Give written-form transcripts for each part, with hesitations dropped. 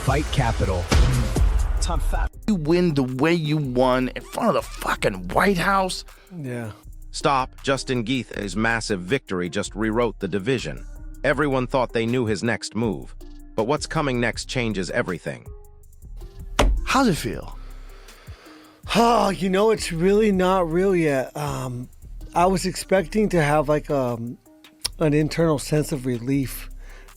Fight Capital. Time fat. You win the way you won in front of the fucking White House? Yeah. Stop. Justin Gaethje's massive victory just rewrote the division. Everyone thought they knew his next move. But what's coming next changes everything. How's it feel? Oh, you know, it's really not real yet. I was expecting to have like an internal sense of relief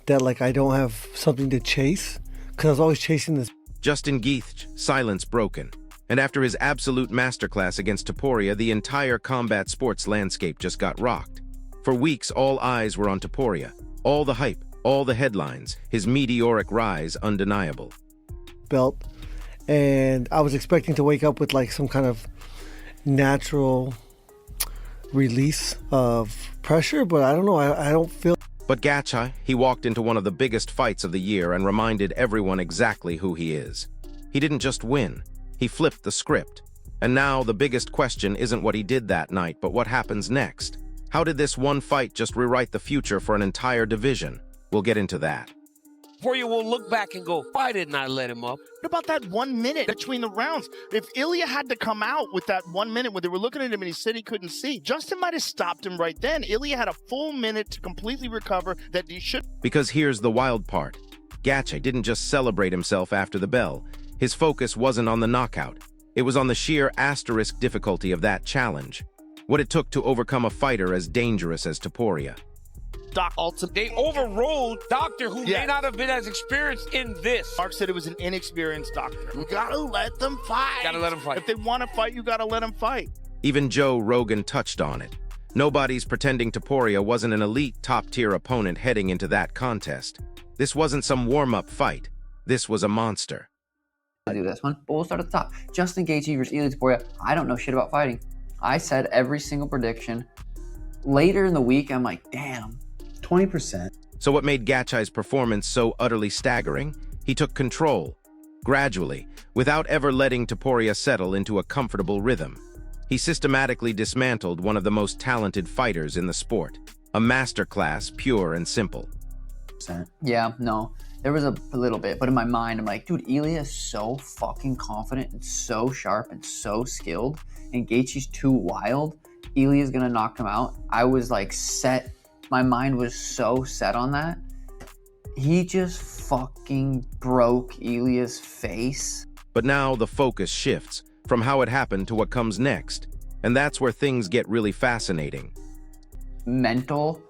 that like I don't have something to chase, because I was always chasing this. Justin Gaethje, silence broken. And after his absolute masterclass against Topuria, the entire combat sports landscape just got rocked. For weeks, all eyes were on Topuria. All the hype, all the headlines, his meteoric rise undeniable. Belt, and I was expecting to wake up with like some kind of natural release of pressure, but I don't know. I don't feel. But Gaethje, he walked into one of the biggest fights of the year and reminded everyone exactly who he is. He didn't just win, he flipped the script. And now the biggest question isn't what he did that night, but what happens next. How did this one fight just rewrite the future for an entire division? We'll get into that. Topuria will look back and go, why didn't I let him up? What about that 1 minute between the rounds? If Ilia had to come out with that 1 minute when they were looking at him and he said he couldn't see, Justin might have stopped him right then. Ilia had a full minute to completely recover that he should. Because here's the wild part. Gaethje didn't just celebrate himself after the bell. His focus wasn't on the knockout. It was on the sheer asterisk difficulty of that challenge. What it took to overcome a fighter as dangerous as Topuria. Doc ultimately. They overruled Doctor, who may not have been as experienced in this. Mark said it was an inexperienced doctor. You gotta let them fight. Gotta let them fight. If they want to fight, you gotta let them fight. Even Joe Rogan touched on it. Nobody's pretending Topuria wasn't an elite top-tier opponent heading into that contest. This wasn't some warm-up fight. This was a monster. I do this one, but we'll start at the top. Justin Gaethje versus Ilia Topuria. I don't know shit about fighting. I said every single prediction. Later in the week, I'm like, damn, 20%. So what made Gaethje's performance so utterly staggering? He took control, gradually, without ever letting Topuria settle into a comfortable rhythm. He systematically dismantled one of the most talented fighters in the sport. A masterclass, pure and simple. Yeah, no, there was a little bit, but in my mind, I'm like, dude, Ilia is so fucking confident and so sharp and so skilled, and Gaethje's too wild. Ilia's gonna knock him out. I was like set. My mind was so set on that. He just fucking broke Ilia's face. But now the focus shifts from how it happened to what comes next. And that's where things get really fascinating. Mental.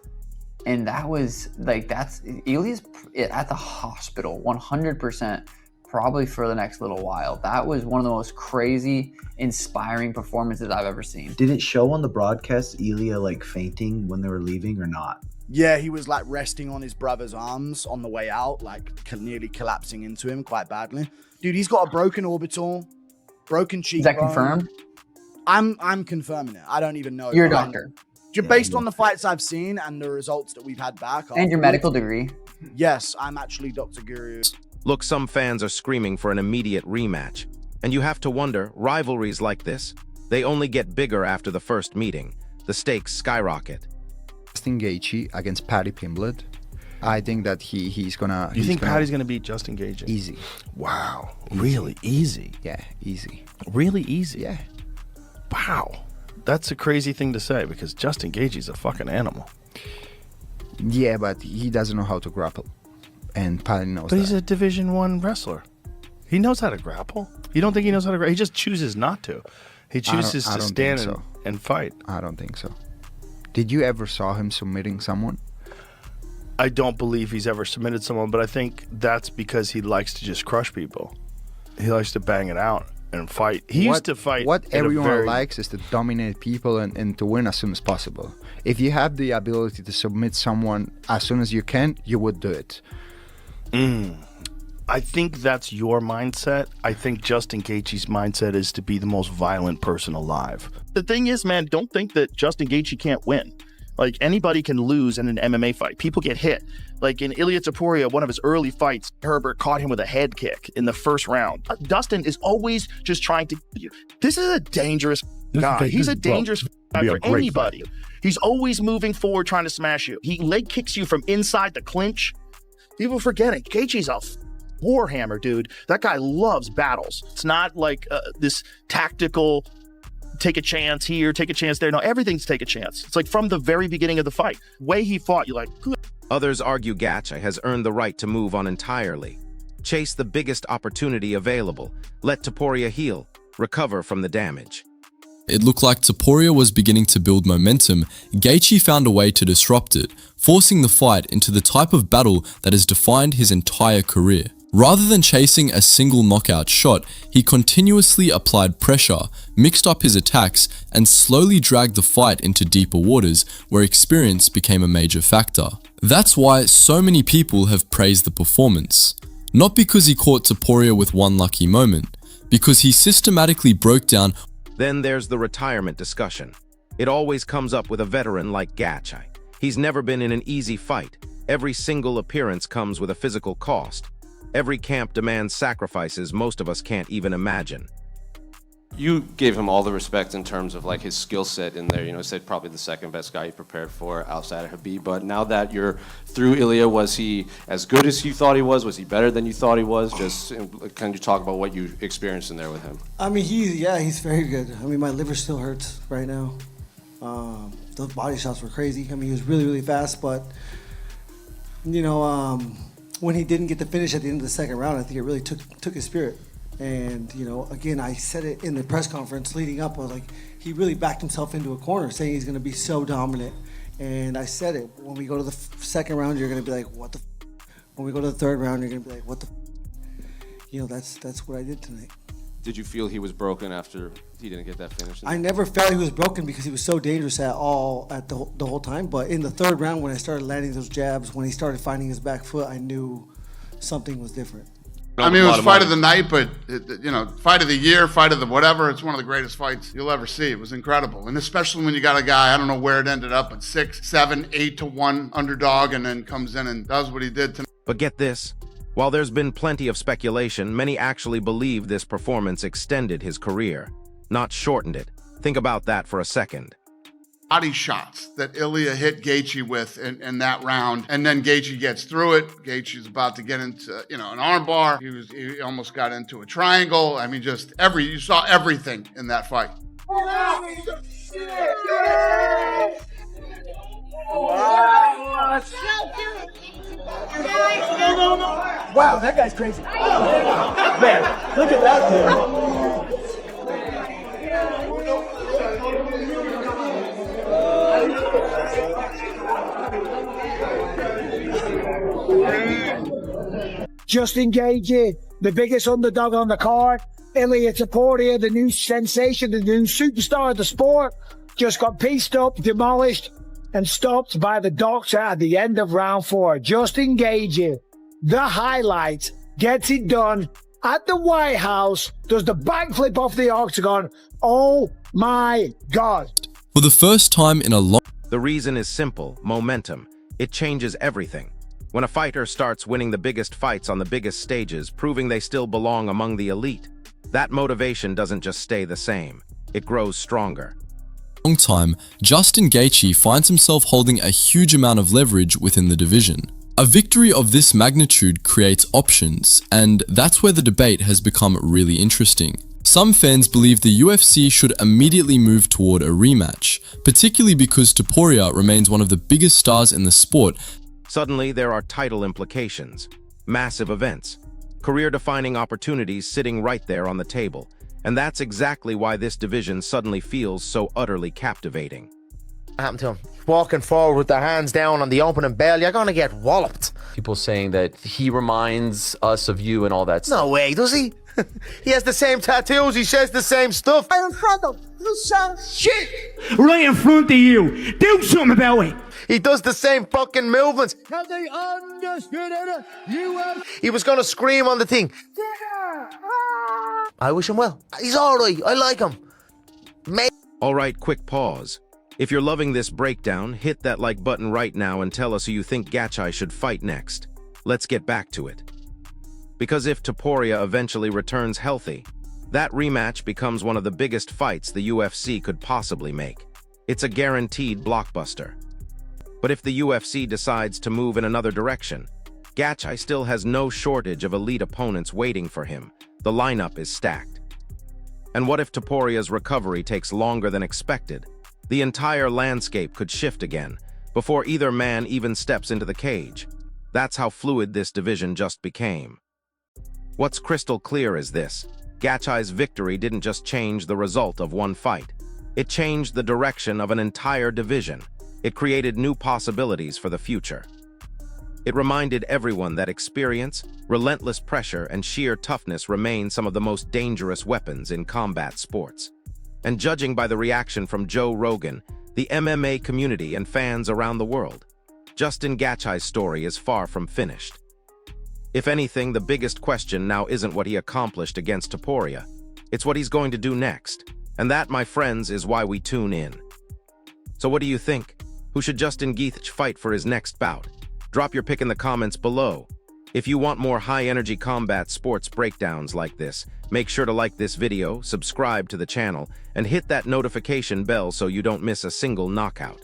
And that was like, that's Ilia's at the hospital 100%, probably for the next little while. That was one of the most crazy, inspiring performances I've ever seen. Did it show on the broadcast Ilia like fainting when they were leaving or not? Yeah, he was like resting on his brother's arms on the way out, like nearly collapsing into him quite badly. Dude, he's got a broken orbital, broken cheekbone. Is that confirmed? I'm confirming it. I don't even know. You're a doctor. Based on the fights I've seen and the results that we've had back. And your medical degree. Yes, I'm actually Dr. Guru. Look, some fans are screaming for an immediate rematch. And you have to wonder, rivalries like this, they only get bigger after the first meeting. The stakes skyrocket. Justin Gaethje against Paddy Pimblett. I think that he's gonna... You think Paddy's gonna beat Justin Gaethje? Easy. Wow. Easy. Really easy? Yeah, easy. Really easy? Yeah. Wow. That's a crazy thing to say because Justin Gaethje's a fucking animal. Yeah, but he doesn't know how to grapple. And Paddy knows that. But he's a Division I wrestler. He knows how to grapple. You don't think he knows how to grapple? He just chooses not to. He chooses to stand and fight. I don't think so. Did you ever saw him submitting someone? I don't believe he's ever submitted someone, but I think that's because he likes to just crush people. He likes to bang it out and fight. He used to fight. What everyone likes is to dominate people and to win as soon as possible. If you have the ability to submit someone as soon as you can, you would do it. I think that's your mindset. I think Justin Gaethje's mindset is to be the most violent person alive. The thing is, man, don't think that Justin Gaethje can't win. Like, anybody can lose in an MMA fight. People get hit. Like in Ilia Topuria, one of his early fights, Herbert caught him with a head kick in the first round. Dustin is always just trying to... This is a dangerous guy. He's a dangerous guy for anybody. He's always moving forward, trying to smash you. He leg kicks you from inside the clinch. People forget it. Gaethje's a Warhammer, dude. That guy loves battles. It's not like this tactical take a chance here, take a chance there. No, everything's take a chance. It's like from the very beginning of the fight. Way he fought, you're like, good. Others argue Gaethje has earned the right to move on entirely. Chase the biggest opportunity available. Let Topuria heal, recover from the damage. It looked like Topuria was beginning to build momentum. Gaethje found a way to disrupt it, forcing the fight into the type of battle that has defined his entire career. Rather than chasing a single knockout shot, he continuously applied pressure, mixed up his attacks, and slowly dragged the fight into deeper waters where experience became a major factor. That's why so many people have praised the performance. Not because he caught Topuria with one lucky moment, because he systematically broke down. Then there's the retirement discussion. It always comes up with a veteran like Gaethje. He's never been in an easy fight. Every single appearance comes with a physical cost. Every camp demands sacrifices most of us can't even imagine. You gave him all the respect in terms of like his skill set in there. You know, said probably the second best guy you prepared for outside of Habib. But now that you're through Ilia, was he as good as you thought he was? Was he better than you thought he was? Just can you talk about what you experienced in there with him? I mean, he's very good. I mean, my liver still hurts right now. Those body shots were crazy. I mean, he was really, really fast, but you know, when he didn't get the finish at the end of the second round, I think it really took his spirit. And, you know, again, I said it in the press conference leading up. I was like, he really backed himself into a corner saying he's going to be so dominant. And I said it. When we go to the second round, you're going to be like, what the When we go to the third round, you're going to be like, what the You know, that's what I did tonight. Did you feel he was broken after he didn't get that finish? I never felt he was broken because he was so dangerous at the whole time. But in the third round, when I started landing those jabs, when he started finding his back foot, I knew something was different. I mean, it was fight of the night, but, you know, fight of the year, fight of the whatever. It's one of the greatest fights you'll ever see. It was incredible. And especially when you got a guy, I don't know where it ended up, but 6, 7, 8 to 1 underdog, and then comes in and does what he did tonight. But get this. While there's been plenty of speculation, many actually believe this performance extended his career, not shortened it. Think about that for a second. Body shots that Ilia hit Gaethje with in that round, and then Gaethje gets through it. Gaethje's about to get into, you know, an armbar. He almost got into a triangle. I mean, just you saw everything in that fight. Wow, that guy's crazy. Man, look at that dude. Justin Gaethje, the biggest underdog on the card. Ilia Topuria, the new sensation, the new superstar of the sport, just got pieced up, demolished, and stopped by the doctor at the end of round 4. Justin Gaethje, the highlight, gets it done at the White House, does the backflip off the octagon. Oh my God. For the first time in a long... The reason is simple: momentum. It changes everything. When a fighter starts winning the biggest fights on the biggest stages, proving they still belong among the elite, that motivation doesn't just stay the same. It grows stronger. Long time, Justin Gaethje finds himself holding a huge amount of leverage within the division. A victory of this magnitude creates options, and that's where the debate has become really interesting. Some fans believe the UFC should immediately move toward a rematch, particularly because Topuria remains one of the biggest stars in the sport. Suddenly, there are title implications, massive events, career-defining opportunities sitting right there on the table. And that's exactly why this division suddenly feels so utterly captivating. What happened to him? Walking forward with their hands down on the opening bell, you're gonna get walloped. People saying that he reminds us of you and all that stuff. No way, does he? He has the same tattoos, he says the same stuff. Right in front of you, son. Shit! Right in front of you. Do something about it. He does the same fucking movements. Cause they undisputed UFC. He was gonna scream on the thing. I wish him well. He's alright, I like him. Alright, quick pause. If you're loving this breakdown, hit that like button right now and tell us who you think Gaethje should fight next. Let's get back to it. Because if Topuria eventually returns healthy, that rematch becomes one of the biggest fights the UFC could possibly make. It's a guaranteed blockbuster. But if the UFC decides to move in another direction, Gaethje still has no shortage of elite opponents waiting for him. The lineup is stacked. And what if Topuria's recovery takes longer than expected? The entire landscape could shift again, before either man even steps into the cage. That's how fluid this division just became. What's crystal clear is this: Gaethje's victory didn't just change the result of one fight. It changed the direction of an entire division. It created new possibilities for the future. It reminded everyone that experience, relentless pressure, and sheer toughness remain some of the most dangerous weapons in combat sports. And judging by the reaction from Joe Rogan, the MMA community, and fans around the world, Justin Gaethje's story is far from finished. If anything, the biggest question now isn't what he accomplished against Topuria. It's what he's going to do next. And that, my friends, is why we tune in. So what do you think? Who should Justin Gaethje fight for his next bout? Drop your pick in the comments below. If you want more high-energy combat sports breakdowns like this, make sure to like this video, subscribe to the channel, and hit that notification bell so you don't miss a single knockout.